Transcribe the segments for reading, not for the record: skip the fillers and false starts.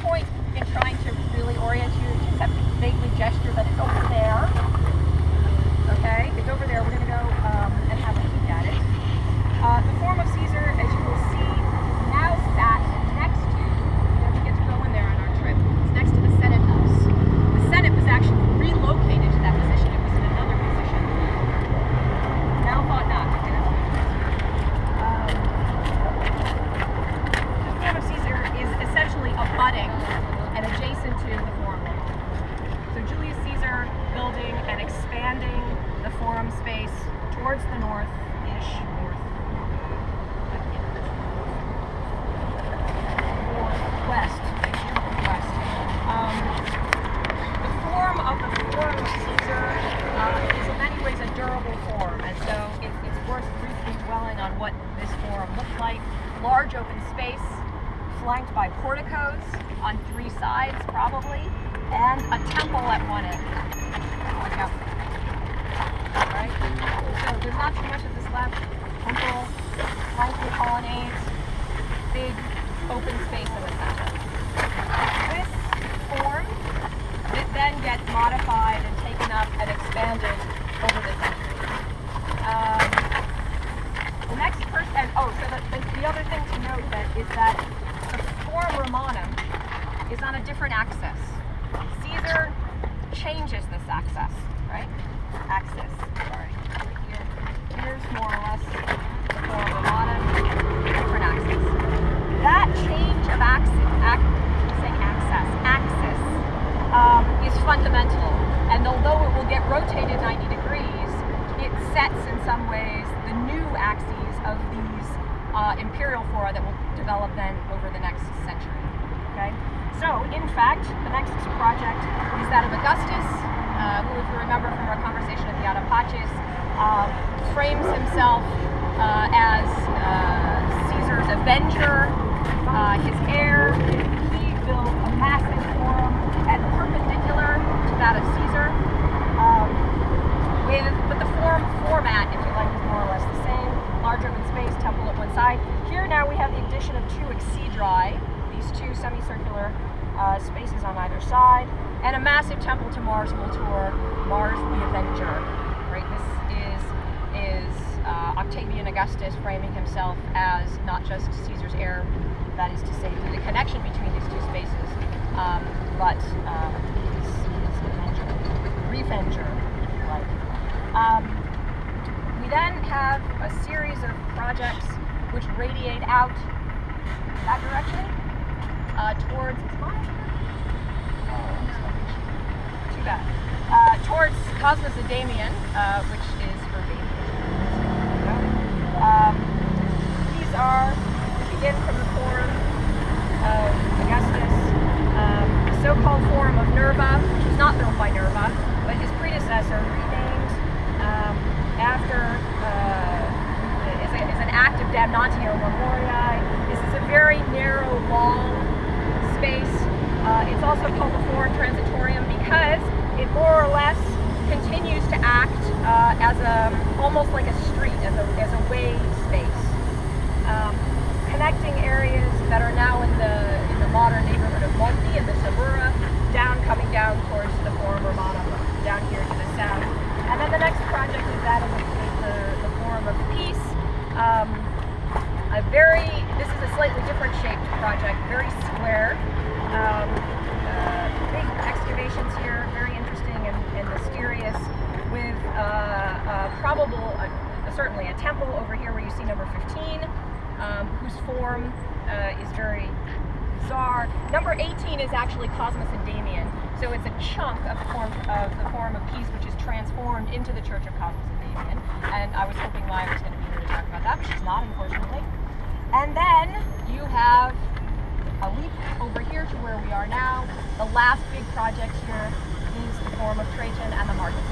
point in trying to really orient you except vaguely gesture that it's over there. Okay, it's over there. We're going to go and have a peek at it. The Forum of Caesar, as you will see, now sat next to, we get to go in there on our trip, it's next to the Senate House. The Senate was actually relocated to that position. It was in another position. Now thought not. Okay, that's what it is. The Forum of Caesar is essentially abutting and adjacent to the Forum. So Julius Caesar building and expanding the Forum space towards the north-ish, west. The form of the Forum of Caesar is in many ways a durable form, and so it's worth briefly dwelling on what this forum looked like. Large open space, flanked by porticos on 3 sides, probably, and a temple at one end. Look out. Right? So there's not too much of this left. Temple, flanked with colonnades, big open space in the center. This form, it then gets modified and taken up and expanded over the centuries. The next person, and the other thing to note is that the Forum Romanum is on a different axis. Caesar changes this axis, right? Sorry. Here's more or less the Forum Romanum, different axis. That change of axis is fundamental, and although it will get rotated 90 degrees, it sets in some ways the new axes of these Imperial Fora that will develop then over the next century. Okay? So, in fact, the next project is that of Augustus, who, if you remember from our conversation at the Autopaches, frames himself as Caesar's avenger, his heir. He built a massive forum and perpendicular to that of Caesar, but the forum format, if you like, is more or less the same. Large open space, temple at one side. Here now we have the addition of 2 exedri, these 2 semicircular spaces on either side, and a massive temple to Mars we'll tour, Mars the Avenger. Right? This is Octavian Augustus framing himself as not just Caesar's heir, that is to say, through the connection between these 2 spaces, but his avenger, revenger, if you like. We then have a series of projects which radiate out that direction towards, too bad, towards Cosmas and Damian, which is Urbanian. These are, begin from the Forum of Augustus, the so-called Forum of Nerva, which was not built by Nerva, but his predecessor, renamed after, is an act of damnatio memoriae. This is a very narrow, long space. It's also called the Forum Transitorium because it more or less continues to act as almost like a street, as a way space, connecting areas that are now in the modern neighborhood of Monti and the Sabura, coming down towards the Forum Romanum, down here to the south. And then the next project is that of the Forum of Peace. This is a slightly different shaped project, very square. Big excavations here, very interesting and mysterious, with certainly a temple over here where you see number 15, whose form is very bizarre. Number 18 is actually Cosmas and Damian, so it's a chunk of the Forum of Peace, which is transformed into the Church of Cosmas and Damian. And I was hoping Maya was going to be here to talk about that, but she's not, unfortunately. And then you have a leap over here to where we are now. The last big project here is the Forum of Trajan and the Market.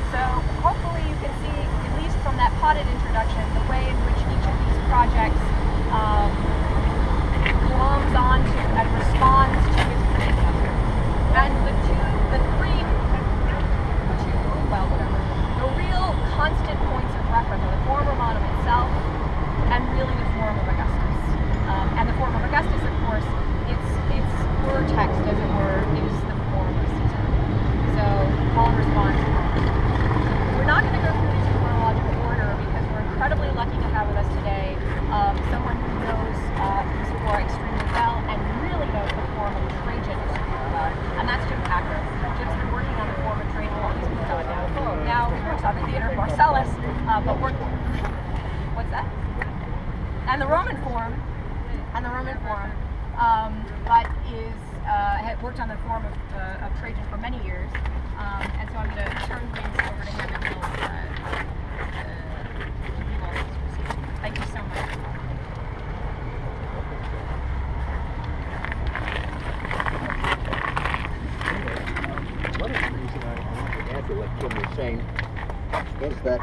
So hopefully you can see, at least from that potted introduction, the way in which each of these projects gloms onto and responds to its predecessor. And the real constant points of reference are the Forum Romanum itself and really the Forum of Augustus. And the Forum of Augustus, of course, it's and the Roman Forum, but had worked on the Forum of Trajan for many years, and so I'm going to turn things over to him and he'll give you all those receipts. Thank you so much. One of the things that I want to add to what Kim was saying is that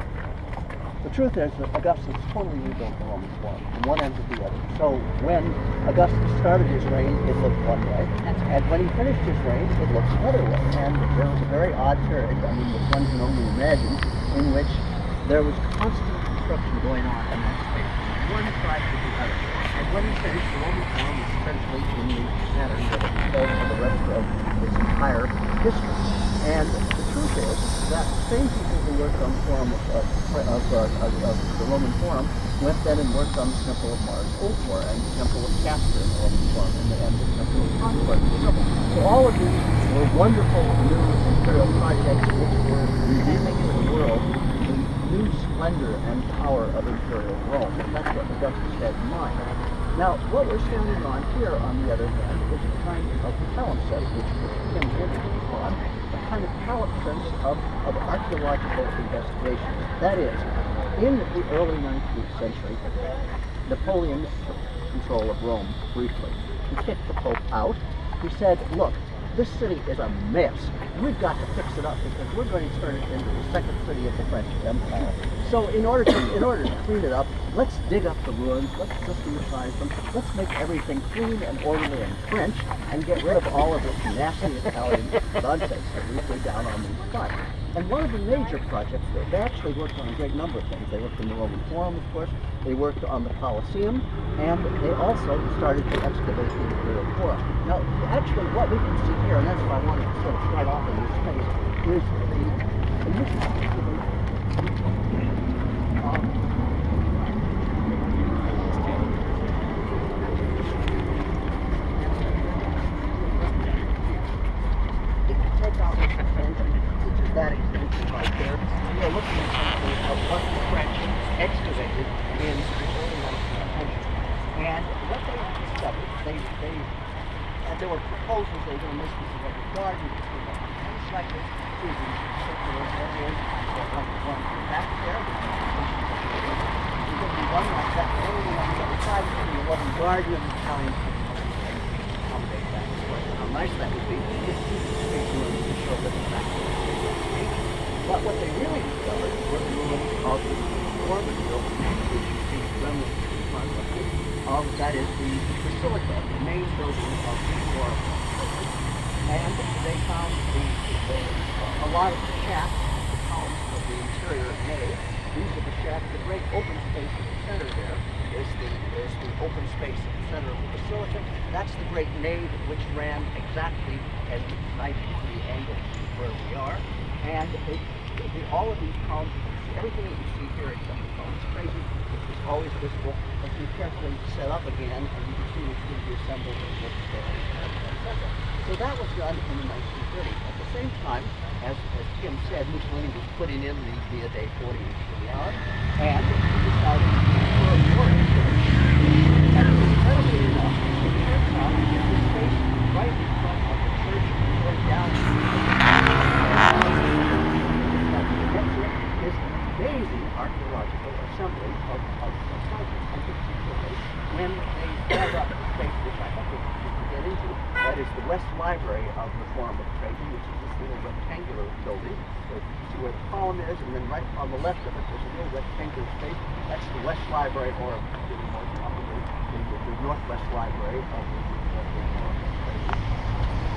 the truth is that Augustus totally rebuilt the Roman Forum from one end to the other. So when Augustus started his reign, it looked one way, and when he finished his reign, it looked another way. And there was a very odd period, I mean, that one can only imagine, in which there was constant construction going on in that space, one side to the other. And when he finished, the Roman Forum was essentially in the pattern that it was for the rest of its entire history. And the truth is that the same people who worked on the Forum the Roman Forum went then and worked on the Temple of Mars Ulpia and the Temple of Castor in the Roman Forum and the Temple of Concord. So all of these were wonderful new imperial projects which were revealing to the world the new splendor and power of imperial Rome. And that's what Augustus had in mind. Now, what we're standing on here, on the other hand, is a kind of palimpsest, which Kim hinted upon, a kind of palimpsest of archaeological investigations. That is, in the early 19th century, Napoleon took control of Rome briefly. He kicked the Pope out. He said, look, this city is a mess. We've got to fix it up because we're going to turn it into the second city of the French Empire. So in order to clean it up, let's dig up the ruins, let's systematize them, let's make everything clean and orderly and French, and get rid of all of this nasty Italian nonsense that we put down on these sites. And one of the major projects, they actually worked on a great number of things. They worked on the Roman Forum, of course, they worked on the Colosseum, and they also started to excavate the Imperial Fora. Now, actually, what we can see here, and that's what I wanted to sort of start off in this space, is the initial excavation. If you take out this extension, which is that extension right there, we are looking at something of what the French excavated in the early 19th century. And what they discovered, and there were proposals they were going to make this like a garden, things like this, through these circular areas, like the one back there. There's going to be one like that area on the other side, there's going to be a lovely garden of Italian accommodate that. How nice that would be if to show that the fact but what they really discovered were the ruins of the former building, which you see remnants in front of it, that is the Basilica, the main building of the Forum. And they found a lot of the shafts, the columns of the interior nave. These are the shafts, the great open space in the center there is the open space in the center of the Basilica. That's the great nave which ran exactly at 90-degree angle to where we are. And all of these columns, everything that you see here except the columns, crazy, is always visible, but you carefully set up again, and you can see which will be assembled and what's there, etc. So that was done in the 1930s. At the same time, as Kim said, Mussolini was putting in the Via dei 40 to the hour, and he decided to do more excavation. And incredibly enough, it turns out that the space right in front of the church going down is an amazing archaeological assembly of sites, and particularly when they dug up the space which I hope we can get into. That is the West Library of the Forum of Trajan, which is this little rectangular building. So you see where the column is, and then right on the left of it there's a little rectangular space. That's the West Library, or really more probably the Northwest Library of the Forum of Trajan.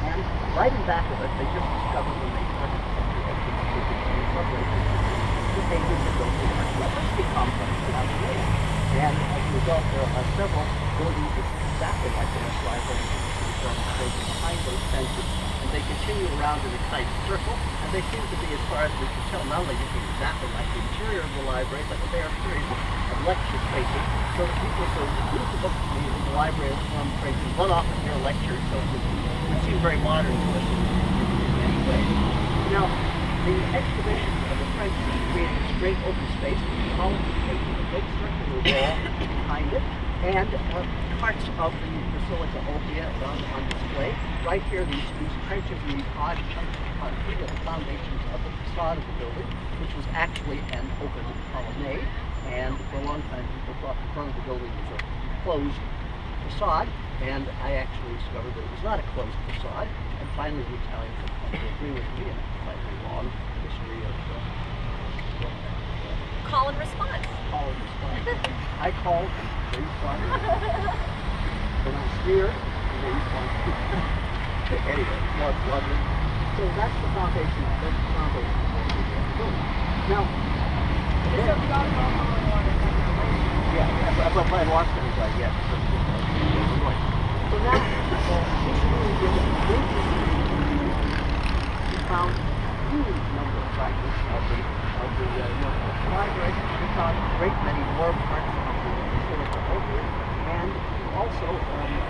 And right in back of it, they just discovered when they started the subway that they used to build the electricity complex without the way. And as a result, there are several buildings exactly like the West Library behind those fences, and they continue around in a tight circle, and they seem to be, as far as we can tell, not only looking exactly like the interior of the library, but they are series of lecture spaces, so that people can use the books in the library as one place and run off and hear lectures, so it would seem very modern to us in many ways. Now, the excavations of the French created this great open space, columns of a big circular wall, behind it, and parts of the Basilica Ulpia on display. Right here, these trenches and these odd chunks of concrete are the foundations of the facade of the building, which was actually an open colonnade. And for a long time, people thought the front of the building was a closed facade, and I actually discovered that it was not a closed facade. And finally, the Italians have come to agree with me, and it's quite a long history of Call and response. call and response. I called, and they responded. Then I steered, and they responded. Anyway, well, it's lovely. So that's the foundation. That's the foundation of the building. Now, yeah, but I lost everybody. Yes. So now, this really is a great we found a huge number of fragments of the library. We found a great many more parts of the Basilica Ulpia, and also decided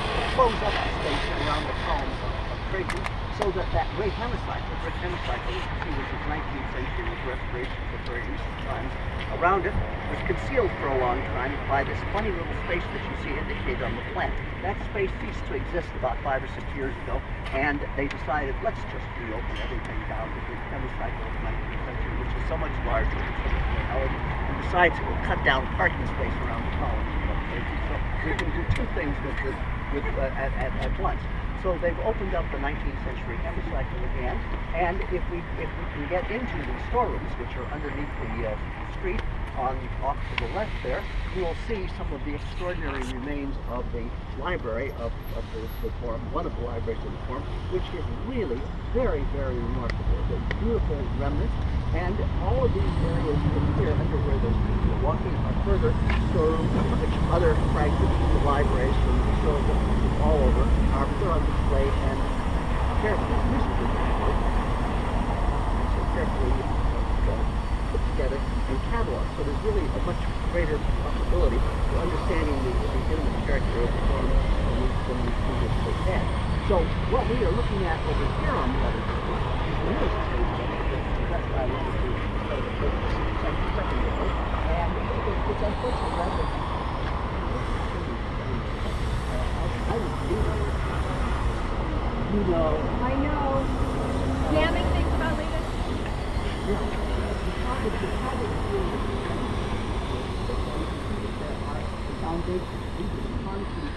to close up the space around the columns of Trajan, so that great hemicycle, which you see, which is 19th century, with restoration for very recent times, around it was concealed for a long time by this funny little space that you see indicated on the plan. That space ceased to exist about 5 or 6 years ago, and they decided, let's just reopen everything down to the hemicycle of the 19th century, which is so much larger and so much more elegant, and besides, it will cut down parking space around the columns. So we can do two things at once. So they've opened up the 19th century hemicycle again, and if we can get into the storerooms, which are underneath the street off to the left there, you will see some of the extraordinary remains of the library of the Forum, one of the libraries of the Forum, which is really very, very remarkable. The beautiful remnants, and all of these areas in here under where those people are walking are further storerooms, which other fragments of the libraries from the historical all over are put on display and carefully put together and cataloged. So there's really a much greater possibility for understanding the intimate character of the Forum than we previously had. So what we are looking at over here on the other side is the newest stage of it. That's why I wanted to show the second ago. And it's unfortunate that you know. I know. Damning things about Levis. The foundation, these are the concrete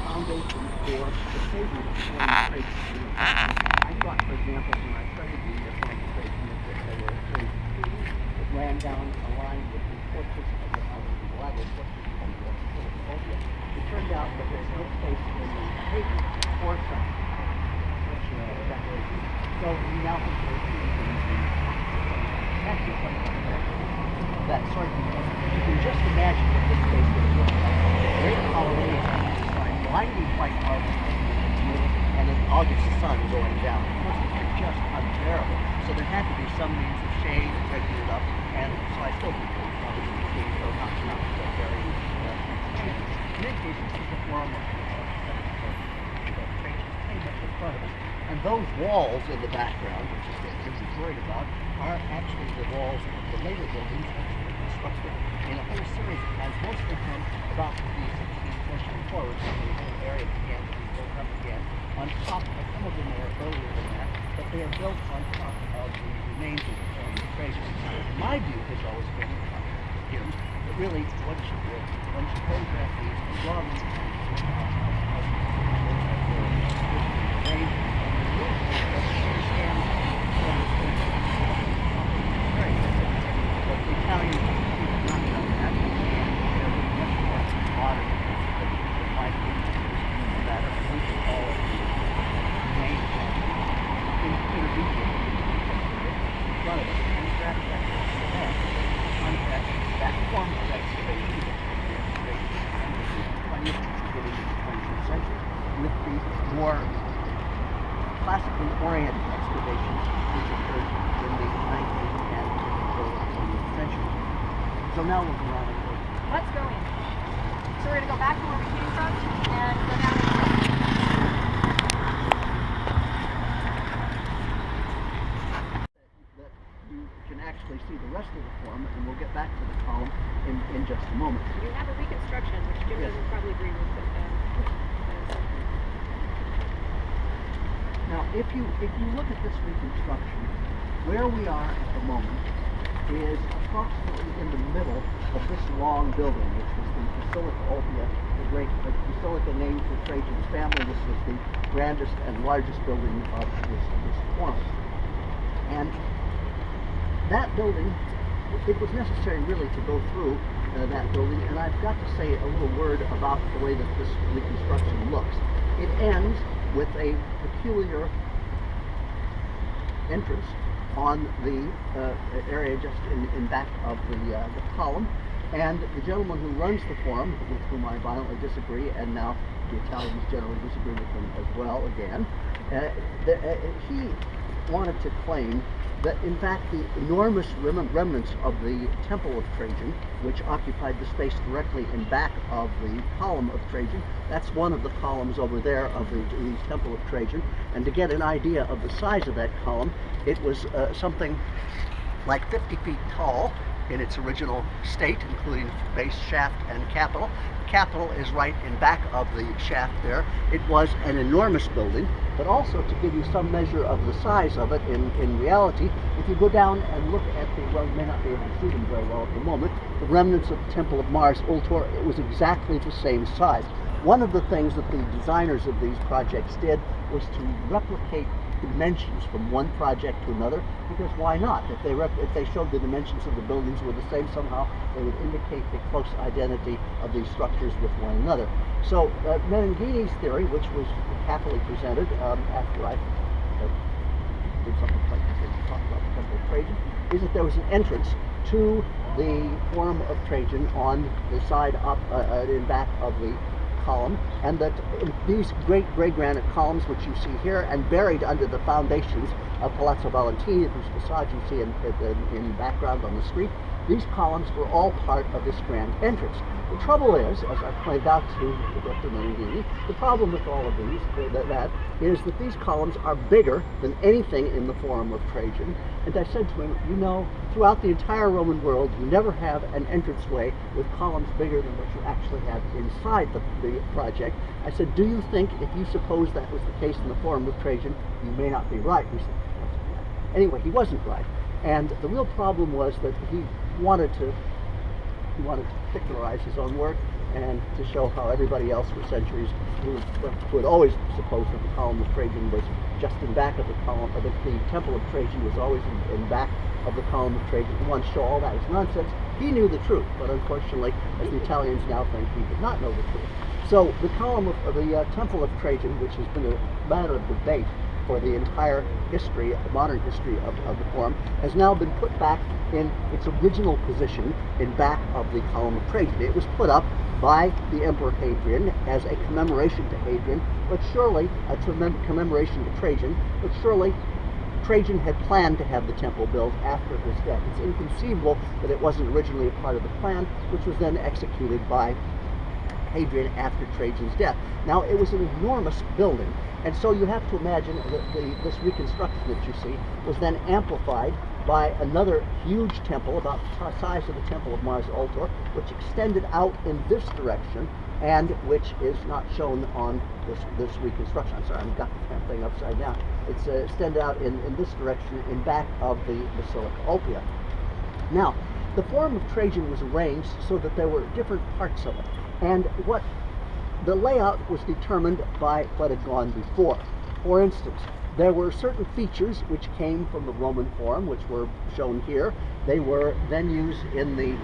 foundations for the pavement I thought, for example, when I studied the demonstration that it ran down a line with the fortress of the elaborate fortress of the Ulpia. It turned out that there's no space in the pavement for such decoration. So we now think there that sort of, you can just imagine what this space would look like. Great colonnades on each side, blinding white marble, and then August's sun going down. It must have been just unbearable. So there had to be some means of shade and breaking it up, and so I still think it was probably being so not so very cheap. In any case, this is the Forum of in front of us. And those walls in the background, which is what Tim was worried about, are actually the walls of the later buildings that were constructed in a whole series of times, most of them about the 16th century forward, when the whole area began to be built up again on top of, some of them are earlier than that, but they are built on top of the remains of the Forum of Trajan. My view has always been, that really one should photograph these and draw them with the more classically oriented excavations which occurred in the 19th and early 20th century. So now we'll go around and go. Let's go in. So we're going to go back to where we came from and go down the that you can actually see the rest of the Forum, and we'll get back to the column in just You have a reconstruction, which Jim doesn't probably agree with, but Now, if you look at this reconstruction, where we are at the moment is approximately in the middle of this long building, which was the Basilica Ulpia, the great basilica named for Trajan's family. This was the grandest and largest building of this forum. And that building, it was necessary really to go through that building, and I've got to say a little word about the way that this reconstruction looks. It ends with a peculiar entrance on the area just in back of the column, and the gentleman who runs the forum, with whom I violently disagree, and now the Italians generally disagree with him as well again, he wanted to claim that in fact the enormous remnants of the Temple of Trajan, which occupied the space directly in back of the column of Trajan, that's one of the columns over there of the Temple of Trajan, and to get an idea of the size of that column, it was something like 50 feet tall in its original state, including base, shaft, and capital. Capital is right in back of the shaft there. It was an enormous building, but also to give you some measure of the size of it in reality, if you go down and look at the, well, you may not be able to see them very well at the moment, the remnants of the Temple of Mars Ultor, it was exactly the same size. One of the things that the designers of these projects did was to replicate dimensions from one project to another, because why not? If they showed the dimensions of the buildings were the same, somehow they would indicate the close identity of these structures with one another. So Menengini's theory, which was happily presented after I did something like this to talk about the Temple of Trajan, is that there was an entrance to the Forum of Trajan on the side up in back of the column, and that these great gray granite columns which you see here and buried under the foundations of Palazzo Valentini, whose facade you see in background on the street, these columns were all part of this grand entrance. The trouble is, as I pointed out to Dr. Menengini, the problem with all of these is that these columns are bigger than anything in the Forum of Trajan. And I said to him, you know, throughout the entire Roman world, you never have an entranceway with columns bigger than what you actually have inside the project. I said, do you think, if you suppose that was the case in the Forum of Trajan, you may not be right? He said, anyway, he wasn't right. And the real problem was that he wanted to particularize his own work and to show how everybody else for centuries who had always supposed that the column of Trajan was just in back of the column, or that the Temple of Trajan was always in back of the column of Trajan. He wanted to show all that was nonsense. He knew the truth, but unfortunately, as the Italians now think, he did not know the truth. So the column of the Temple of Trajan, which has been a matter of debate for the entire history, the modern history of the Forum, has now been put back in its original position in back of the column of Trajan. It was put up by the Emperor Hadrian as a commemoration to Hadrian, but surely a commemoration to Trajan, but surely Trajan had planned to have the temple built after his death. It's inconceivable that it wasn't originally a part of the plan, which was then executed by Hadrian after Trajan's death. Now, it was an enormous building, and so you have to imagine that this reconstruction that you see was then amplified by another huge temple, about the size of the Temple of Mars Ultor, which extended out in this direction, and which is not shown on this reconstruction. I'm sorry, I've got the damn thing upside down. It's extended out in this direction in back of the Basilica Ulpia. Now, the Forum of Trajan was arranged so that there were different parts of it, and what the layout was determined by what had gone before. For instance, there were certain features which came from the Roman Forum, which were shown here. They were then used in the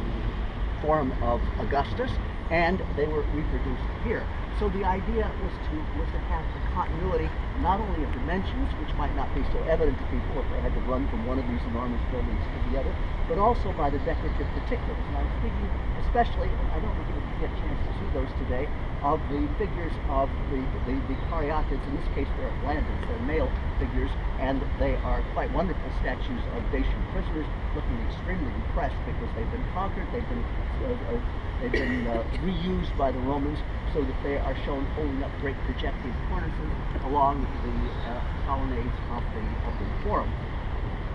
Forum of Augustus, and they were reproduced here. So the idea was to have the continuity not only of dimensions, which might not be so evident to people if they had to run from one of these enormous buildings to the other, but also by the decorative particulars. And I'm speaking especially, and I don't think you get a chance to see those today, of the figures of the caryatids. In this case, they're Atlantids, they're male figures, and they are quite wonderful statues of Dacian prisoners, looking extremely depressed because they've been conquered, they've been reused by the Romans, so that they are shown holding up great projecting cornices along the colonnades of the Forum.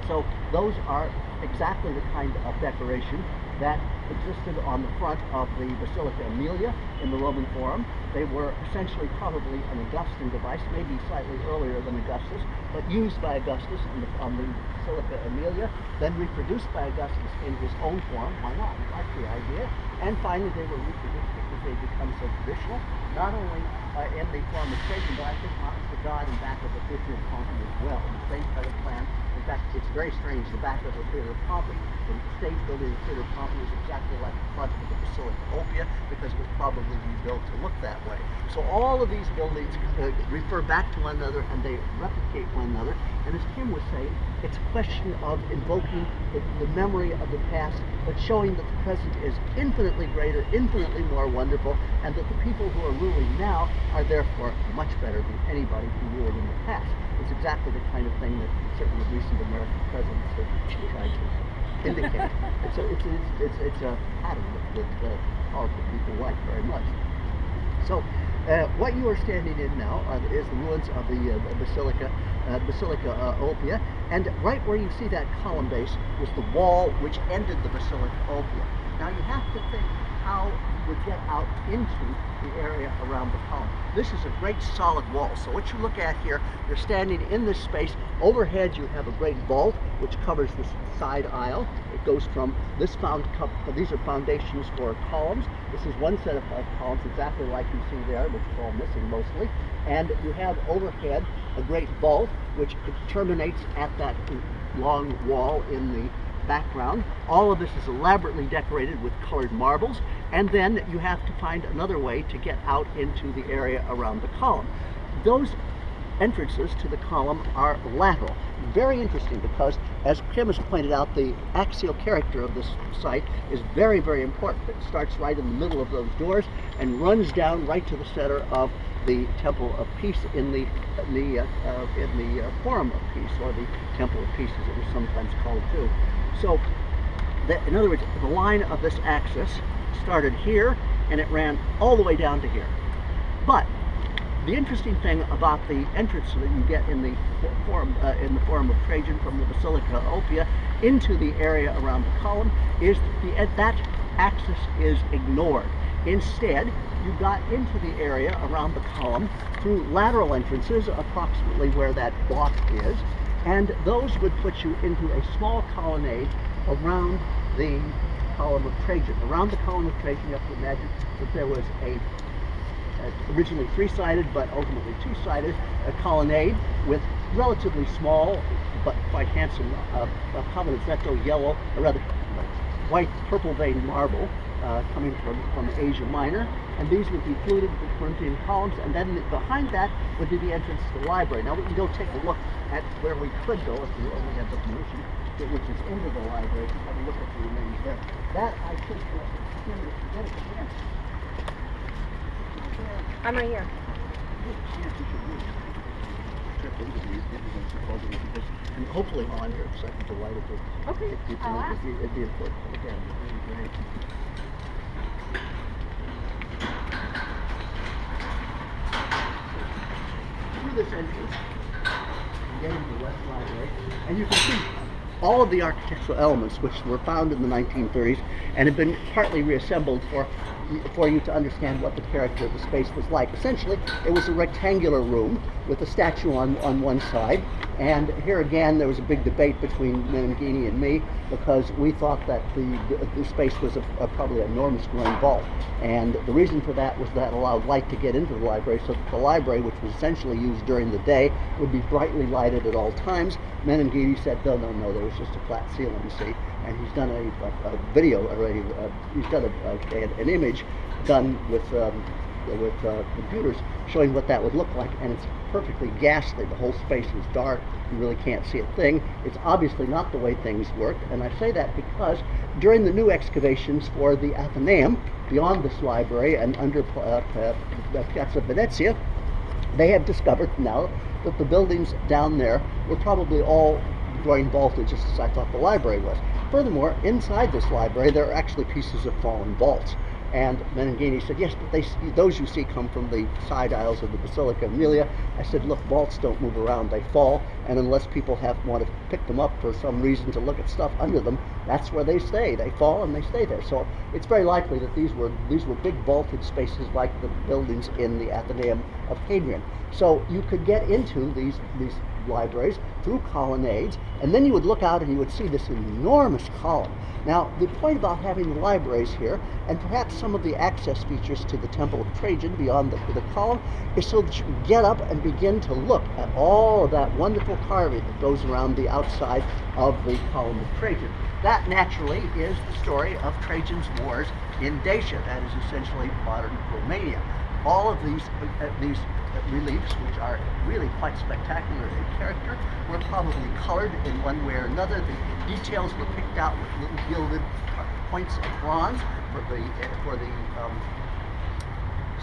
So those are exactly the kind of decoration that existed on the front of the Basilica Aemilia in the Roman Forum. They were essentially probably an Augustan device, maybe slightly earlier than Augustus, but used by Augustus on the Basilica Aemilia, then reproduced by Augustus in his own form. Why not? We like the idea. And finally, they were reproduced because they become so traditional, not only in the form of Trajan, but I think the god in back of the theater of Pompey as well. The same kind of plan. In fact, it's very strange. The back of the theater of Pompey, the stage building of the theater of Pompey is exactly like the front of the Basilica Ulpia, because it was probably rebuilt to look that way. So all of these buildings refer back to one another, and they replicate one another. And as Kim was saying, it's a question of invoking the memory of the past, but showing that the present is infinitely greater, infinitely more wonderful, and that the people who are ruling now are therefore much better than anybody who ruled in the past. It's exactly the kind of thing that certain recent American presidents have tried to indicate. It's a pattern that powerful people like very much. So what you are standing in now is the ruins of the Basilica Ulpia, and right where you see that column base was the wall which ended the Basilica Ulpia. Now you have to think how you would get out into the area around the column. This is a great solid wall. So what you look at here, you're standing in this space. Overhead you have a great vault which covers this side aisle. It goes from this these are foundations for columns. This is one set of columns exactly like you see there, which is all missing mostly. And you have overhead a great vault which terminates at that long wall in the background. All of this is elaborately decorated with colored marbles, and then you have to find another way to get out into the area around the column. Those entrances to the column are lateral. Very interesting, because as Kim has pointed out, the axial character of this site is very, very important. It starts right in the middle of those doors and runs down right to the center of the Temple of Peace in the Forum of Peace, or the Temple of Peace as it was sometimes called too. So, in other words, the line of this axis started here and it ran all the way down to here. But the interesting thing about the entrance that you get in the Forum of Trajan from the Basilica Ulpia into the area around the column is that axis is ignored. Instead, you got into the area around the column through lateral entrances approximately where that block is, and those would put you into a small colonnade around the column of Trajan. Around the column of Trajan, you have to imagine that there was originally three-sided but ultimately two-sided colonnade with relatively small but quite handsome Pavanizzetto yellow, or rather white purple veined marble coming from Asia Minor, and these would be fluted with Corinthian columns, and then behind that would be the entrance to the library. Now we can go take a look at where we could go if we only had the permission, which is into the library, to have a look at the remains there. That I think get it again. I'm right here. And hopefully while I'm here, because I'd be delighted to. Okay, it'd be important. Again, it'd be great. Through this entrance, you get into the West Library, and you can see all of the architectural elements which were found in the 1930s and have been partly reassembled for you to understand what the character of the space was like. Essentially, it was a rectangular room with a statue on one side, and here again there was a big debate between Menengini and me, because we thought that the space was probably an enormous growing vault, and the reason for that was that allowed light to get into the library, so that the library, which was essentially used during the day, would be brightly lighted at all times. Menengini said, no, there was just a flat ceiling, you see, and he's done a video already. He's done an image done with computers showing what that would look like, and it's perfectly ghastly. The whole space is dark. You really can't see a thing. It's obviously not the way things work, and I say that because during the new excavations for the Athenaeum, beyond this library and under Piazza Venezia, they have discovered now that the buildings down there were probably all groin vaulted, just as I thought the library was. Furthermore, inside this library there are actually pieces of fallen vaults. And Menengini said, yes, but those you see come from the side aisles of the Basilica Aemilia. I said, look, vaults don't move around, they fall, and unless people want to pick them up for some reason to look at stuff under them, that's where they stay. They fall and they stay there. So it's very likely that these were big vaulted spaces like the buildings in the Athenaeum of Hadrian. So you could get into these libraries through colonnades, and then you would look out and you would see this enormous column. Now, the point about having the libraries here, and perhaps some of the access features to the Temple of Trajan beyond the column, is so that you can get up and begin to look at all of that wonderful carving that goes around the outside of the column of Trajan. That, naturally, is the story of Trajan's wars in Dacia. That is essentially modern Romania. All of these reliefs, which are really quite spectacular in character, were probably colored in one way or another. The details were picked out with little gilded points of bronze for the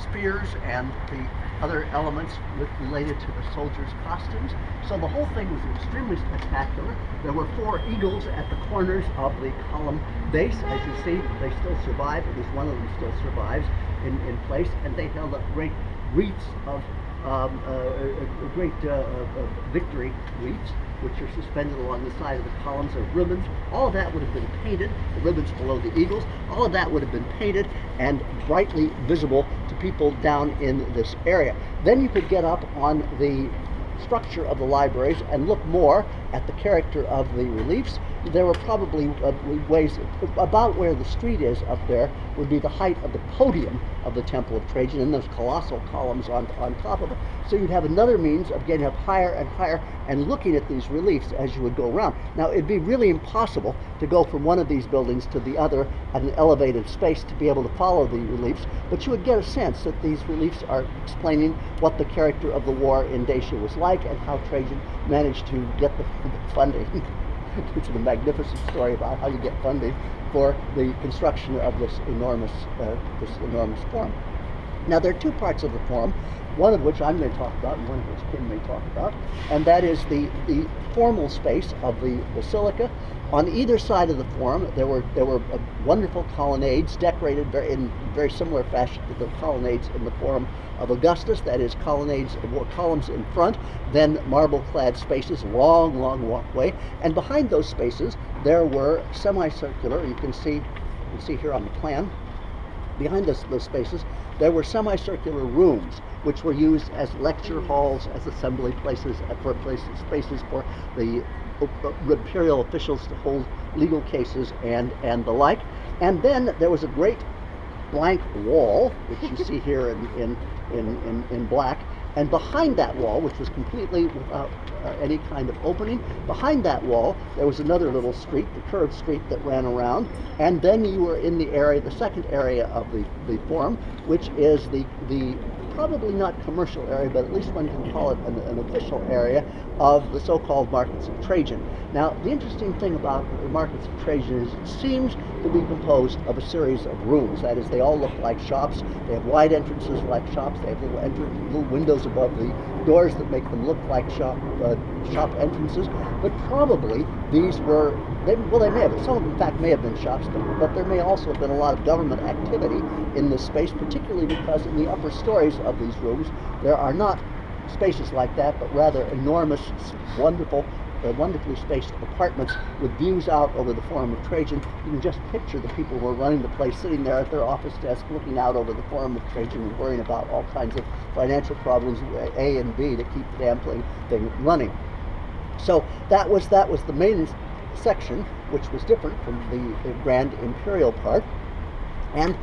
spears and the other elements related to the soldiers' costumes. So the whole thing was extremely spectacular. There were 4 eagles at the corners of the column base. As you see, they still survive. At least one of them still survives in place, and they held up great wreaths of victory wreaths, which are suspended along the side of the columns of ribbons. All of that would have been painted, the ribbons below the eagles, all of that would have been painted and brightly visible to people down in this area. Then you could get up on the structure of the libraries and look more at the character of the reliefs. There were probably ways, about where the street is up there would be the height of the podium of the Temple of Trajan, and those colossal columns on top of it. So you'd have another means of getting up higher and higher and looking at these reliefs as you would go around. Now, it'd be really impossible to go from one of these buildings to the other at an elevated space to be able to follow the reliefs, but you would get a sense that these reliefs are explaining what the character of the war in Dacia was like and how Trajan managed to get the funding. It's a magnificent story about how you get funding for the construction of this enormous forum. Now, there are 2 parts of the forum, one of which I'm going to talk about and one of which Kim may talk about, and that is the formal space of the basilica. On either side of the forum, there were wonderful colonnades decorated in very similar fashion to the colonnades in the Forum of Augustus. That is, columns in front, then marble-clad spaces, long walkway, and behind those spaces there were semicircular. You can see here on the plan. Behind those spaces, there were semicircular rooms, which were used as lecture halls, as assembly places, spaces for the imperial officials to hold legal cases and the like. And then there was a great blank wall, which you see here in black. And behind that wall, which was completely without any kind of opening, behind that wall there was another little street, the curved street that ran around, and then you were in the area, the second area of the forum, which is the probably not commercial area, but at least one can call it an official area of the so-called markets of Trajan. Now, the interesting thing about the markets of Trajan is it seems to be composed of a series of rooms. That is, they all look like shops. They have wide entrances like shops. They have little windows above the doors that make them look like shop entrances. But probably these were, they may have, some of them in fact may have been shops, but there may also have been a lot of government activity in this space, particularly because in the upper stories of these rooms there are not spaces like that, but rather enormous, wonderfully spaced apartments with views out over the Forum of Trajan. You can just picture the people who are running the place sitting there at their office desk looking out over the Forum of Trajan and worrying about all kinds of financial problems, A and B, to keep the damn thing running. So that was the main section, which was different from the grand imperial part. And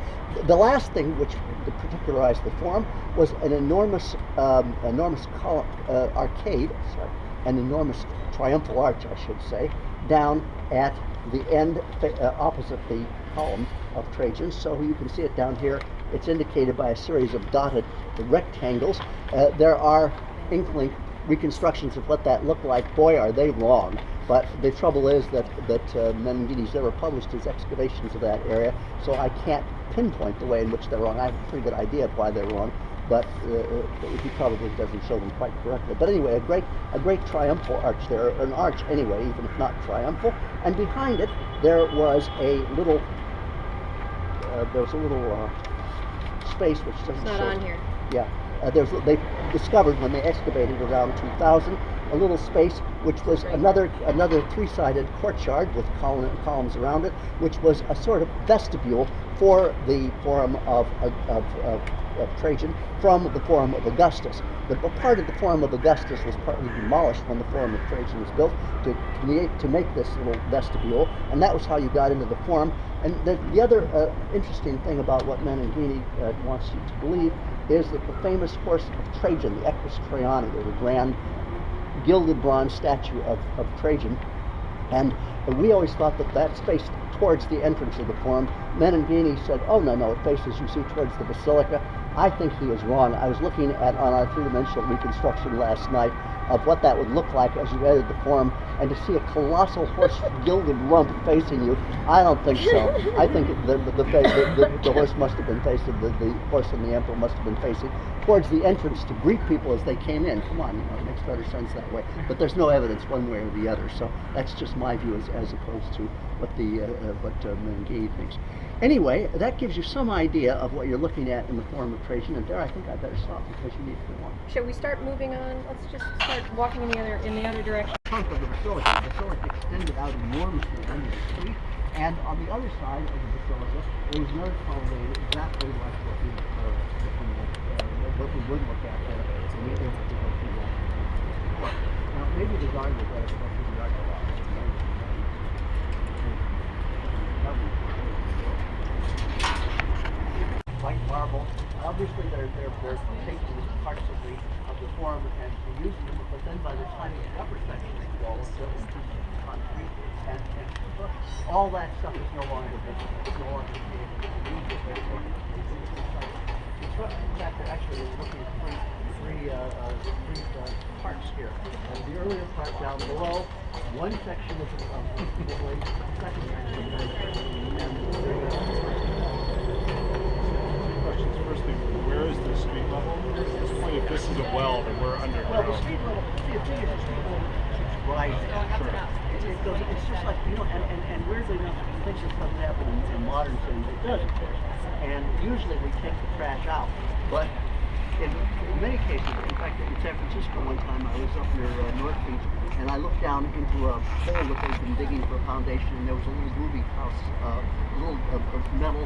the last thing which particularized the forum was an enormous arcade, an enormous triumphal arch, I should say, down at the end opposite the column of Trajan. So you can see it down here. It's indicated by a series of dotted rectangles. There are inkling reconstructions of what that looked like. Boy, are they wrong. But the trouble is that Menengini's never published his excavations of that area, so I can't pinpoint the way in which they're wrong. I have a pretty good idea of why they're wrong, but he probably doesn't show them quite correctly. But anyway, a great triumphal arch there, an arch anyway, even if not triumphal. And behind it, there was a little there was a little space which doesn't It's not show. on here. Yeah, they discovered when they excavated around 2000 a little space which was another three-sided courtyard with columns around it, which was a sort of vestibule for the Forum of Trajan from the Forum of Augustus. The part of the Forum of Augustus was partly demolished when the Forum of Trajan was built to make this little vestibule, and that was how you got into the Forum. And the other interesting thing about what Menengini wants you to believe is that the famous horse of Trajan, the Equus Trajani, or the grand gilded bronze statue of Trajan, and we always thought that space towards the entrance of the Forum. Menengini said, oh no, it faces, you see, towards the Basilica. I think he is wrong. I was looking at on our three-dimensional reconstruction last night of what that would look like as you entered the Forum, and to see a colossal horse gilded rump facing you, I don't think so. I think the horse must have been facing, the horse and the emperor must have been facing towards the entrance to greet people as they came in. Come on, it makes better sense that way. But there's no evidence one way or the other, so that's just my view as opposed to what Menengini thinks. Anyway, that gives you some idea of what you're looking at in the Forum of Trajan, and there I think I better stop because you need to go on. Shall we start moving on? Let's just start walking in the other direction. The trunk of the basilica extended out enormously under the street, and on the other side of the basilica there was another colonnade exactly like what we would look at in the before. Now maybe the garden was better because the archaeological. White marble. Obviously, they're taking parts of the Forum and using them, but then by the time the upper section of the wall is built into concrete and all that stuff is no longer visible. It's no longer visible. In fact, actually we're looking at three parts here. The earlier part down below, one section is Vestibule, second section Questions. Firstly, where is the street level? At this point, if this is a well, then we're underground. Well, the street level, the thing is the street level keeps rising. It's just like, and weirdly enough, things that doesn't happen in modern cities, it does, of course. And usually we take the trash out. But in many cases, in fact, in San Francisco one time, I was up near North Beach, and I looked down into a hole that they'd been digging for a foundation, and there was a little movie house, a little metal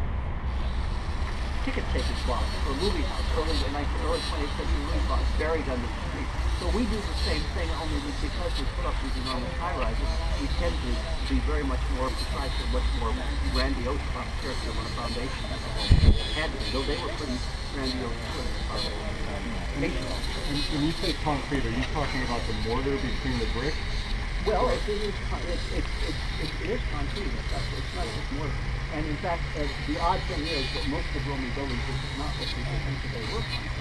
ticket taking box for a movie house, early 20th century movie box buried under the street. So we do the same thing, only because we put up these enormous high-rises, we tend to be very much more precise and much more grandiose about the character of our foundation. And though they were pretty grandiose And when you say concrete, are you talking about the mortar between the bricks? Well, it is concrete. It's not just mortar. And in fact, the odd thing is that most of Roman buildings, this is not what people think that they were concrete.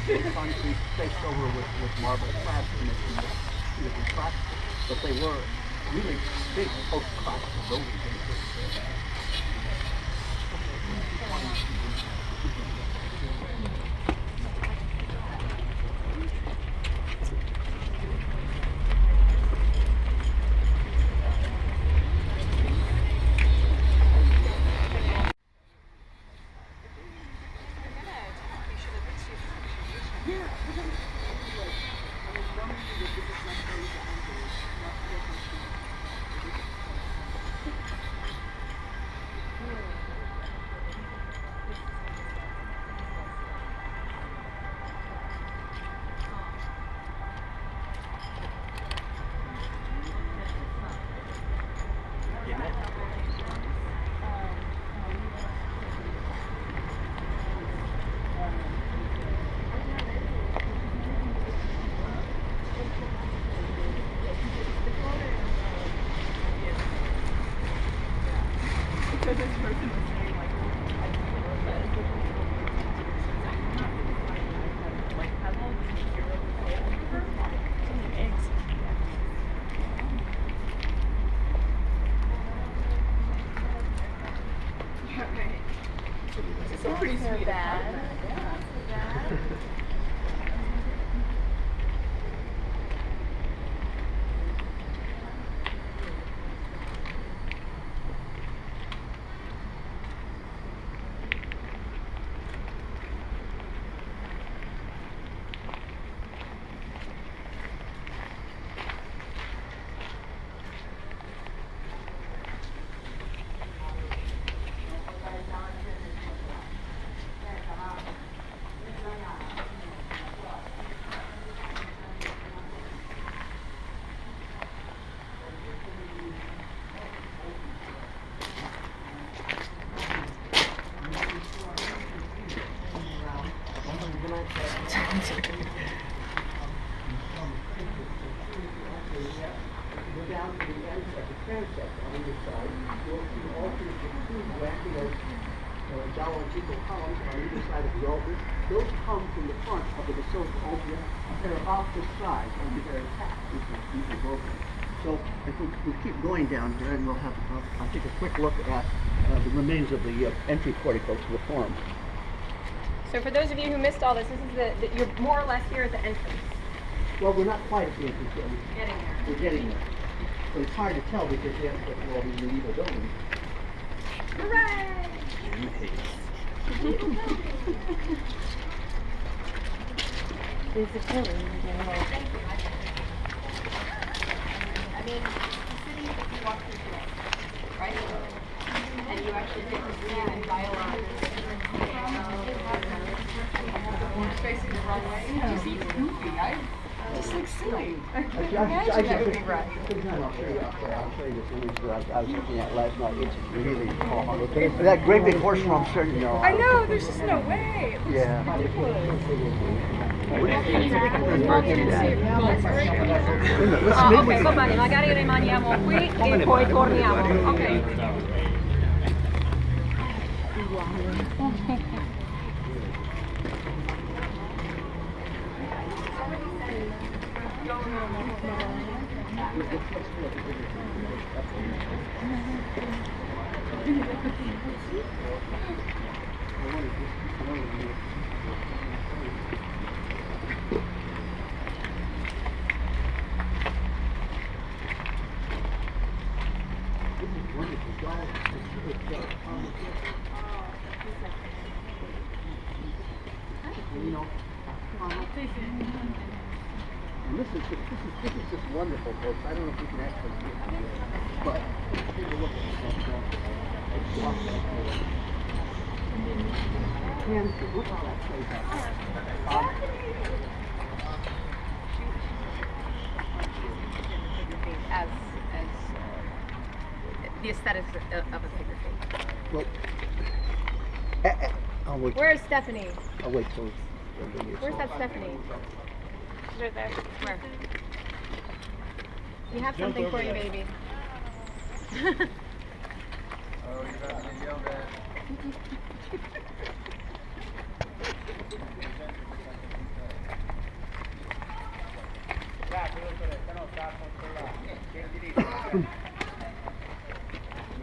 They were concrete spaced over with marble slabs to make them look classical. But they were really big post-classical buildings. Go down to the end of the transept on either side. You'll see altars with two grandiose Archaeological columns on either side of the altars. Those come from the front of the Basilica Ulpia. They're about this size and they're intact. These are broken. So if we keep going down here, and we'll have, I'll take a quick look at the remains of the entry portico to the forum. So for those of you who missed all this, you're more or less here at the entrance. Well, we're not quite at the entrance yet. Getting there. We're getting there. But it's hard to tell because you have to get through all these medieval buildings. Hooray! There's a pillar in the middle. Thank you. I mean, the city that you walk through today, right? And you actually get to see and dialogue. It's facing the wrong way. It just looks goofy. Just looks silly. Sometimes I'll show you up there. I'll show you this image that I was looking at last night. It's really tall. That great big horse from certain, no. I know, there's just no way. It looks Yeah. Ok, compagni, magari rimaniamo qui e poi torniamo. Ok. And this is just wonderful, folks. I don't know if you can actually see it, but take a look at this. And look how that plays out. As the aesthetics of a figure skating. Well, I'll wait. Where is Stephanie? I'll wait till. Where's that Stephanie? She's right there. Where? We have something for you, baby. Oh, you got me yelled at.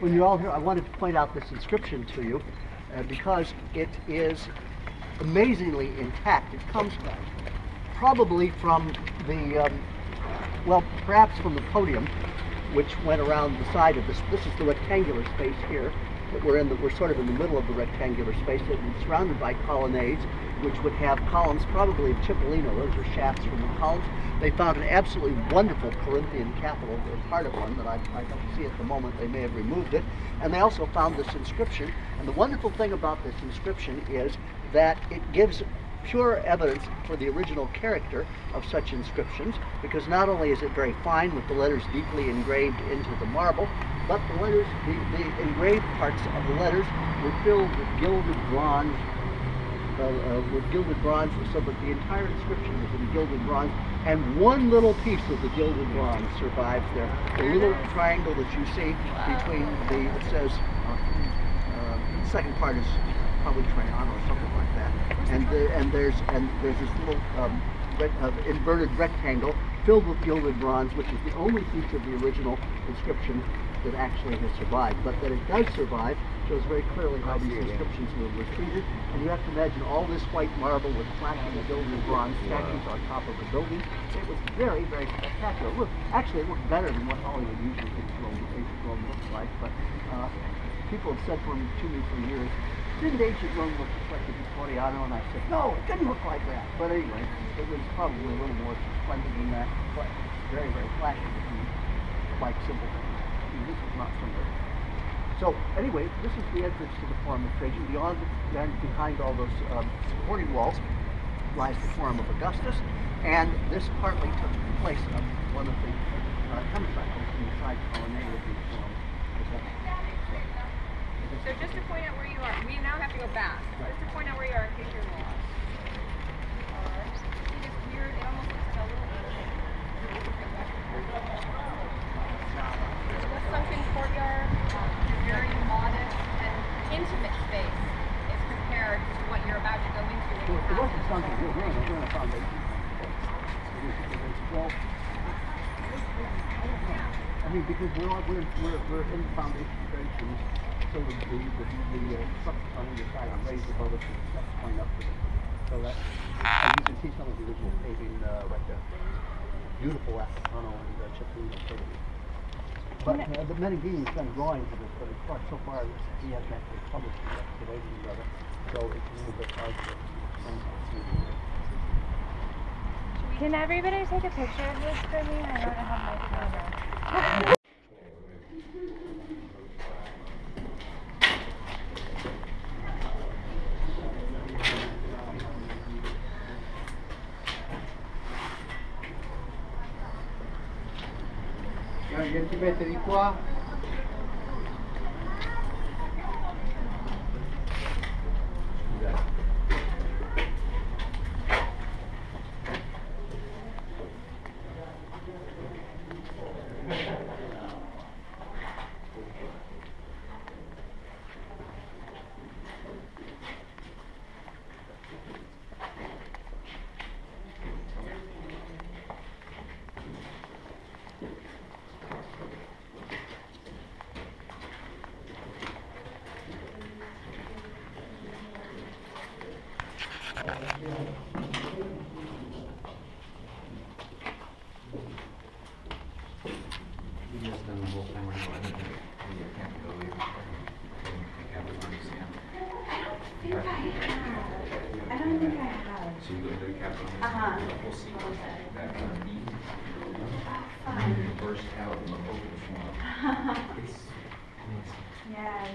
When you're all here, I wanted to point out this inscription to you because it is amazingly intact. It comes probably from the, well, perhaps from the podium, which went around the side of this. This is the rectangular space here that we're in. We're sort of in the middle of the rectangular space. It's surrounded by colonnades, which would have columns, probably of Cipollino. Those are shafts from the columns. They found an absolutely wonderful Corinthian capital, or part of one that I don't see at the moment. They may have removed it. And they also found this inscription. And the wonderful thing about this inscription is that it gives pure evidence for the original character of such inscriptions, because not only is it very fine with the letters deeply engraved into the marble, but the letters, the engraved parts of the letters were filled with gilded bronze, so that the entire inscription was in gilded bronze, and one little piece of the gilded bronze survives there. The little triangle that you see between the, it says, the second part is probably Trajan or something like that, and there's this little inverted rectangle filled with gilded bronze, which is the only feature of the original inscription that actually has survived. But that it does survive shows very clearly how these inscriptions were treated. And you have to imagine all this white marble with flashing gilded bronze statues on top of the building. It was very, very spectacular. Actually, it looked better than what Hollywood usually thinks ancient Rome looks like. But people have said to me for years, didn't ancient Rome look just like the Victoriano? And I said, no, it didn't look like that. But anyway, it was probably a little more splendid than that, but very, very flashy and quite simple. This is not similar. So anyway, this is the entrance to the Forum of Trajan. Beyond and behind all those supporting walls lies the Forum of Augustus, and this partly took the place of one of the hemicycles in the side colonnade of the Forum of Augustus. So just to point out where you are, we now have to go back. Just to point out where you are in case you're lost. It wasn't sunk in real rain, it was in a foundation. Well, I mean, because we're in the foundation tradition, so the structure on either side are raised above us and steps point up to it. So that, and you can see some of the original paving right there. Beautiful Asano and Chipping activity. But the Meneghini's done drawings of it, but as far so far he hasn't actually published the excavations of it, so it's a little bit hard to Can everybody take a picture of this for me? I don't have my camera. Vieni ti mette di qua. I don't think I have. So you go to the Capitol Museum, we'll see that eaten. And you burst out and look over the front. It's amazing. Yeah.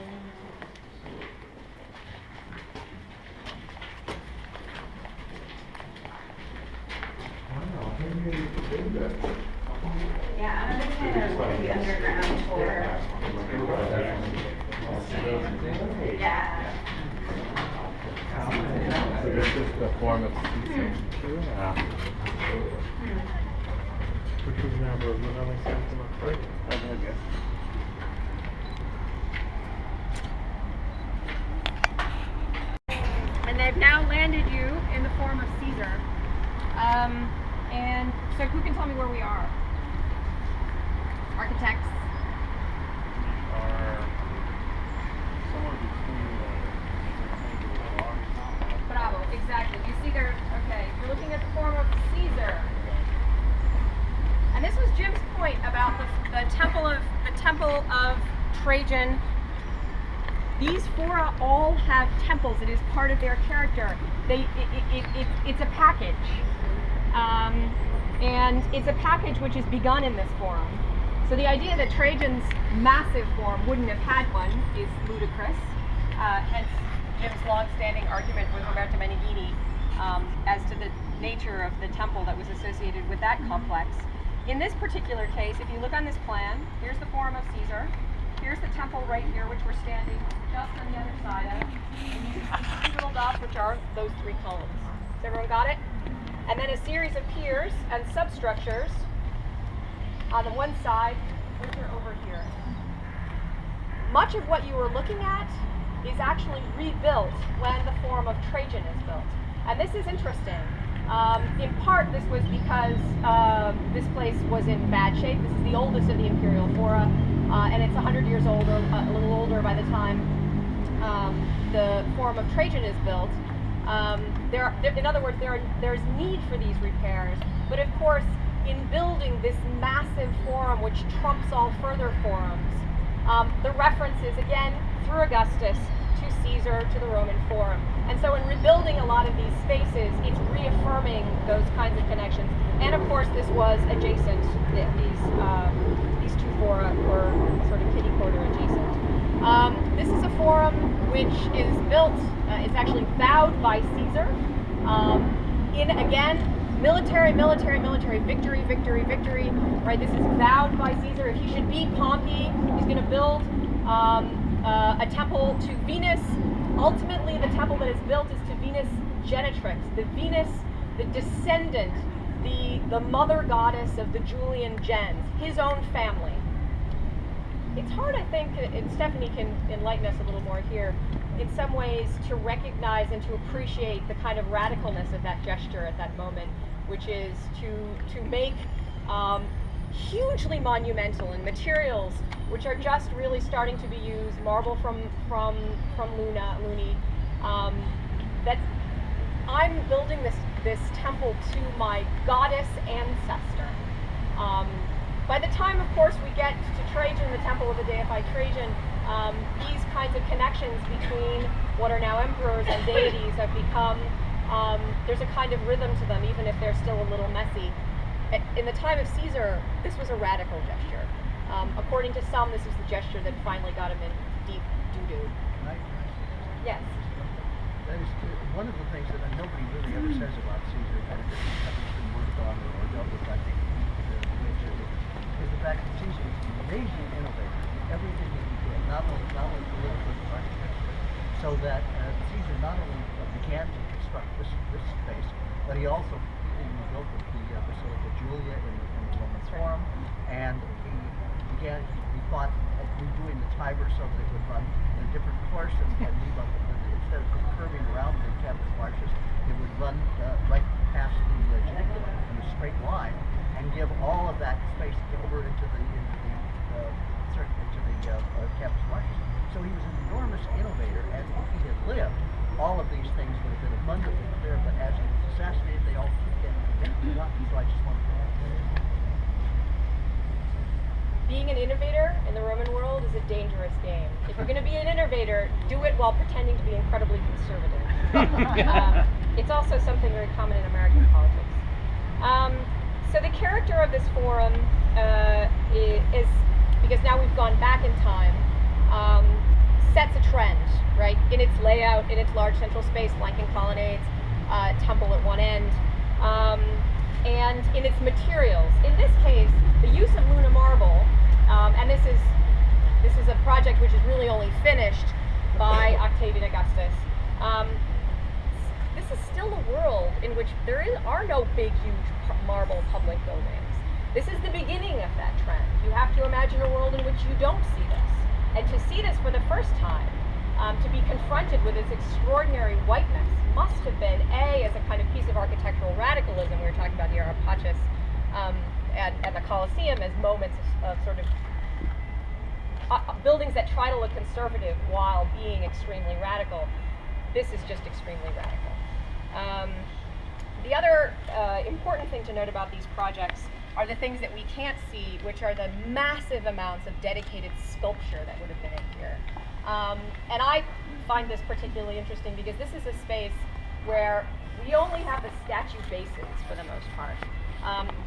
Yeah, I'm a fan of the underground tour. Yeah. So this is the form of Caesar. Yeah. Which was never really something like that. And they've now landed you in the Forum of Caesar. And so who can tell me where we are? Architects? Are somewhere between Bravo, exactly. You see there, okay, you're looking at the Forum of Caesar. And this was Jim's point about the temple of Trajan. These fora all have temples. It is part of their character. It's a package. And it's a package which is begun in this forum. So the idea that Trajan's massive forum wouldn't have had one is ludicrous. Hence Jim's long-standing argument with Roberto Meneghini as to the nature of the temple that was associated with that complex. In this particular case, if you look on this plan, here's the Forum of Caesar. Here's the temple right here, which we're standing just on the other side of. And you can see these little dots, which are those three columns. Has everyone got it? And then a series of piers and substructures on the one side, which are over here. Much of what you were looking at is actually rebuilt when the Forum of Trajan is built. And this is interesting. In part, this was because this place was in bad shape. This is the oldest of the Imperial Fora, and it's 100 years old, or a little older by the time the Forum of Trajan is built. In other words, there's need for these repairs, but of course, in building this massive forum, which trumps all further forums, the reference is again through Augustus to Caesar to the Roman Forum. And so in rebuilding a lot of these spaces, it's reaffirming those kinds of connections. And of course, this was adjacent. These two fora were sort of kitty-corner adjacent. This is a forum which is built, it's actually vowed by Caesar. In, again, military, victory, right? This is vowed by Caesar. If he should beat Pompey, he's going to build a temple to Venus. Ultimately, the temple that is built is to Venus Genetrix, the Venus, the descendant, the mother goddess of the Julian gens, his own family. It's hard, I think, and Stephanie can enlighten us a little more here. in some ways, to recognize and to appreciate the kind of radicalness of that gesture at that moment, which is to make hugely monumental and materials which are just really starting to be used, marble from Luni, that I'm building this temple to my goddess ancestor. By the time, of course, we get to Trajan, the temple of the deified Trajan, these kinds of connections between what are now emperors and deities have become, there's a kind of rhythm to them, even if they're still a little messy. In the time of Caesar, this was a radical gesture. According to some, this is the gesture that finally got him in deep doo-doo. Yes? That is one of the things that nobody really ever says about Caesar, and it hasn't been worked on or dealt with, I think, is the fact that Caesar was an amazing innovator in everything that he did, not only political but architecture, so that Caesar not only began to construct this space, but he also built the Basilica Julia in the Roman Forum, and he thought of redoing the Tiber so that it would run in a different course and leave up, instead of curving around the campus marshes, it would run right past the Janiculum in a straight line, and give all of that space over into the campus marshes. So he was an enormous innovator, and if he had lived, all of these things would have been abundantly clear. But as he was assassinated, they all keep getting forgotten. So I just wanted to add that. Being an innovator in the Roman world is a dangerous game. If you're going to be an innovator, do it while pretending to be incredibly conservative. It's also something very common in American politics. So the character of this forum is, because now we've gone back in time, sets a trend, right? In its layout, in its large central space, flanking colonnades, temple at one end, and in its materials. In this case, the use of Luna marble, and this is a project which is really only finished by Octavian Augustus. This is still a world in which are no big, huge marble public buildings. This is the beginning of that trend. You have to imagine a world in which you don't see this. And to see this for the first time, to be confronted with its extraordinary whiteness, must have been, as a kind of piece of architectural radicalism. We were talking about here, Arpachis and the Colosseum as moments of sort of buildings that try to look conservative while being extremely radical. This is just extremely radical. The other important thing to note about these projects are the things that we can't see, which are the massive amounts of dedicated sculpture that would have been in here. And I find this particularly interesting because this is a space where we only have the statue bases for the most part.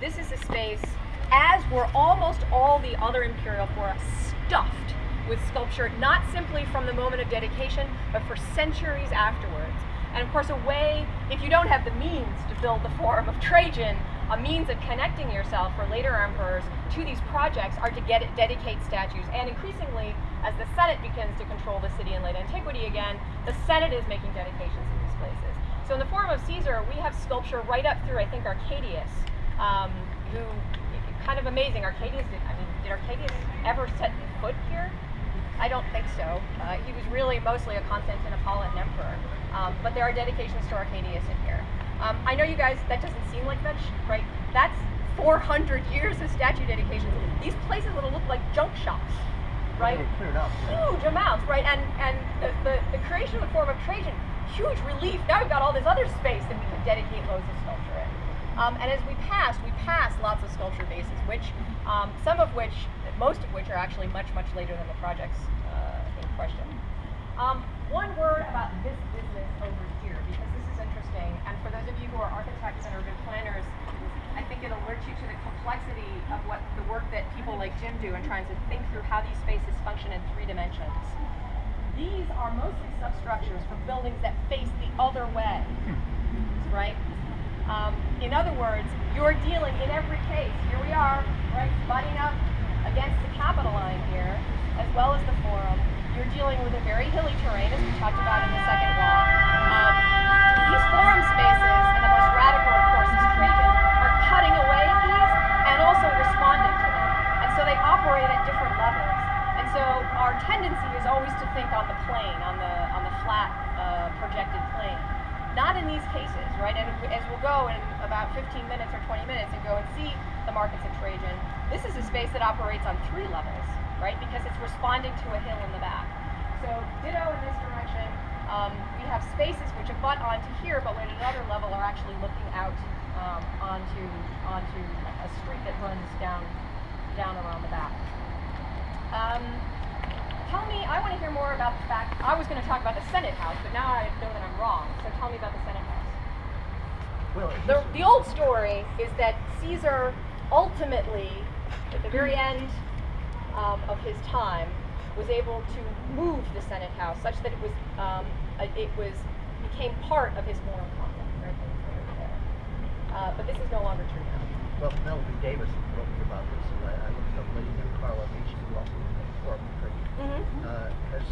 This is a space, as were almost all the other Imperial Fora, stuffed with sculpture, not simply from the moment of dedication, but for centuries afterwards. And of course, a way, if you don't have the means to build the Forum of Trajan, a means of connecting yourself for later emperors to these projects are to dedicate statues. And increasingly, as the Senate begins to control the city in late antiquity again, the Senate is making dedications in these places. So in the Forum of Caesar, we have sculpture right up through, I think, Arcadius, who, kind of amazing. Did Arcadius ever set foot here? I don't think so. He was really mostly a Constantinopolitan emperor. But there are dedications to Arcadius in here. I know you guys, that doesn't seem like much, right? That's 400 years of statue dedications. These places will look like junk shops, right? Huge amounts, right? And the creation of the Forum of Trajan, huge relief. Now we've got all this other space that we can dedicate loads of sculpture in. And as we pass lots of sculpture bases, most of which are actually much, much later than the projects in question. One word about this business over here, because this is interesting, and for those of you who are architects and urban planners, I think it alerts you to the complexity of what the work that people like Jim do in trying to think through how these spaces function in 3 dimensions. These are mostly substructures for buildings that face the other way, right? In other words, you're dealing in every case, here we are, right, butting up against the Capitol line here, as well as the Forum. You're dealing with a very hilly terrain, as we talked about in the second walk. These Forum spaces, and the most radical, of course, is Trajan, are cutting away these and also responding to them. And so they operate at different levels. And so our tendency is always to think on the plane, on the flat as we'll go in about 15 minutes or 20 minutes and go and see the markets of Trajan, this is a space that operates on 3 levels, right? Because it's responding to a hill in the back. So ditto in this direction, we have spaces which abut onto here, but at another level are actually looking out onto a street that runs down around the back. Tell me, I want to hear more about the fact, I was going to talk about the Senate House, but now I know that I'm wrong, so tell me about the Senate House. Well, The old story is that Caesar ultimately, at the very end of his time, was able to move the Senate House such that it became part of his forum complex, right? But this is no longer true now. Well, Melody Davis wrote me about this, and I looked up Lady Carla Beach, who also was in the forum trade, has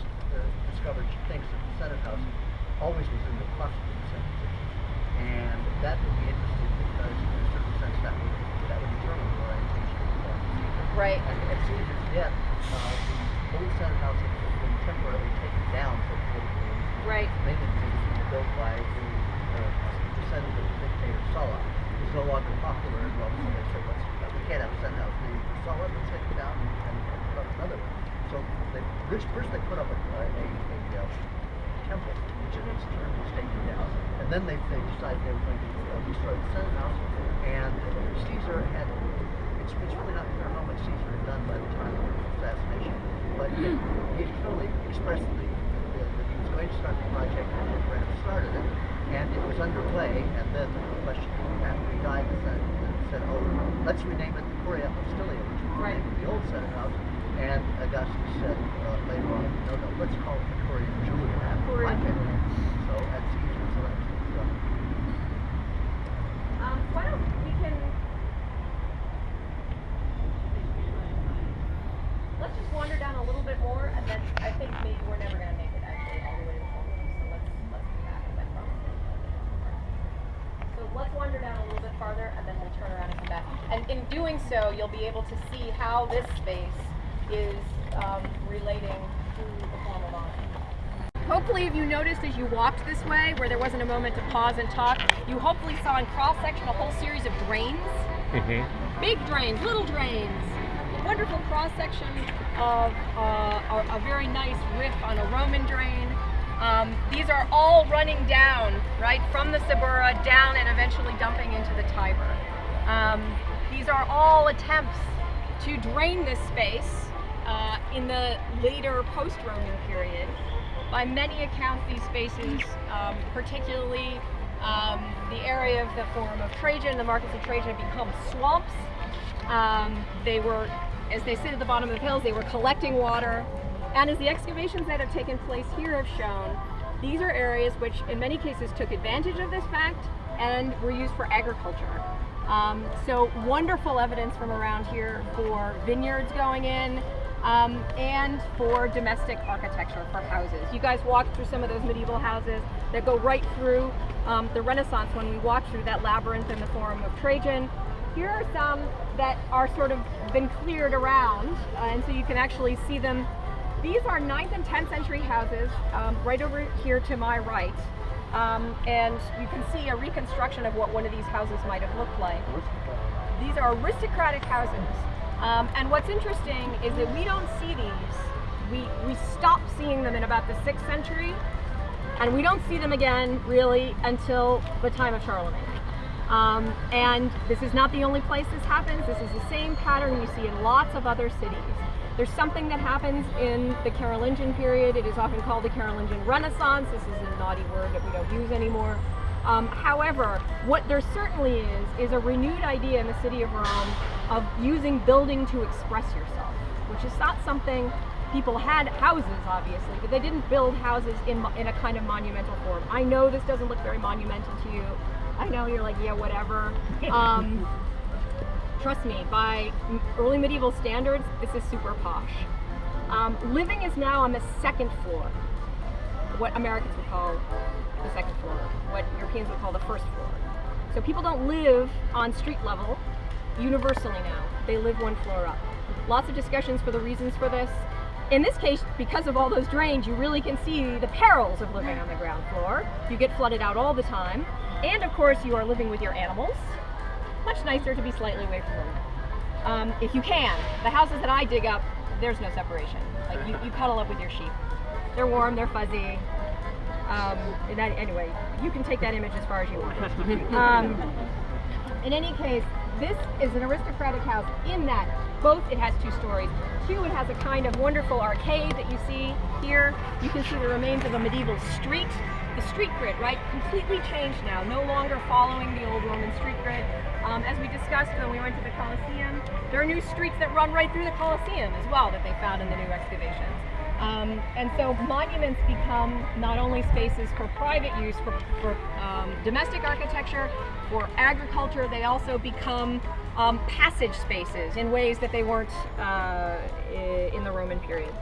discovered she thinks that the Senate House always was in the cluster of the Senate position. And that would be interesting because in a certain sense that would determine the orientation of the forum of Caesar. Right. And at Caesar's death, the old Senate House had been temporarily taken down for political reasons. Right. Mainly because it was built by the descendant of the dictator Sulla. It was no longer popular in Rome, so they said, we can't have a Senate House named for Sulla, let's take it down and put up another one. So first they put up a temple, which in its turn was taken down, and then they decided they were going to destroy the Senate House, and Caesar had, it's really not clear how much Caesar had done by the time of his assassination, but he clearly expressed that he was going to start the project and he perhaps started it, and it was underway, and then the question after he died, the Senate said, let's rename it the Curia Hostilia, which was the name of the old Senate House, and Augustus said later on, no, let's call it the Curia Julia, my favorite name. So at Caesar, so that's done. Why don't we let's just wander down a little bit more, and then I think maybe we're never going to make it actually all the way to the forum, so let's come back, as I promised. So let's wander down a little bit farther, and then we'll turn around and come back. And in doing so, you'll be able to see how this space is relating to the form of honor. Hopefully, if you noticed as you walked this way, where there wasn't a moment to pause and talk, you hopefully saw in cross-section a whole series of drains. Big drains, little drains. Wonderful cross-section of a very nice riff on a Roman drain. These are all running down, right, from the Subura down and eventually dumping into the Tiber. These are all attempts to drain this space in the later post-Roman period. By many accounts, these spaces, particularly the area of the Forum of Trajan, the markets of Trajan, have become swamps. They were, as they sit at the bottom of the hills, they were collecting water. And as the excavations that have taken place here have shown, these are areas which in many cases took advantage of this fact and were used for agriculture. So wonderful evidence from around here for vineyards going in, and for domestic architecture for houses. You guys walked through some of those medieval houses that go right through the Renaissance when we walked through that labyrinth in the Forum of Trajan. Here are some that are sort of been cleared around, and so you can actually see them. These are 9th and 10th century houses, right over here to my right. And you can see a reconstruction of what one of these houses might have looked like. These are aristocratic houses. And what's interesting is that we don't see these. We stopped seeing them in about the 6th century, and we don't see them again really until the time of Charlemagne. And this is not the only place this happens. This is the same pattern you see in lots of other cities. There's something that happens in the Carolingian period. It is often called the Carolingian Renaissance. This is a naughty word that we don't use anymore. However, what there certainly is a renewed idea in the city of Rome of using building to express yourself, which is not something people had. Houses, obviously, but they didn't build houses in a kind of monumental form. I know this doesn't look very monumental to you. I know you're like, yeah, whatever. Trust me, by early medieval standards, this is super posh. Living is now on the 2nd floor, what Americans would call the 2nd floor, what Europeans would call the 1st floor. So people don't live on street level universally now. They live 1 floor up. Lots of discussions for the reasons for this. In this case, because of all those drains, you really can see the perils of living on the ground floor. You get flooded out all the time. And of course, you are living with your animals. Much nicer to be slightly away from them. If you can. The houses that I dig up, there's no separation. Like you cuddle up with your sheep. They're warm, they're fuzzy. Anyway, you can take that image as far as you want. In any case, this is an aristocratic house in that both it has 2 stories. 2, it has a kind of wonderful arcade that you see here. You can see the remains of a medieval street. The street grid, right, completely changed now, no longer following the old Roman street grid. As we discussed when we went to the Colosseum, there are new streets that run right through the Colosseum as well that they found in the new excavations. And so monuments become not only spaces for private use, for domestic architecture, for agriculture, they also become passage spaces in ways that they weren't in the Roman period.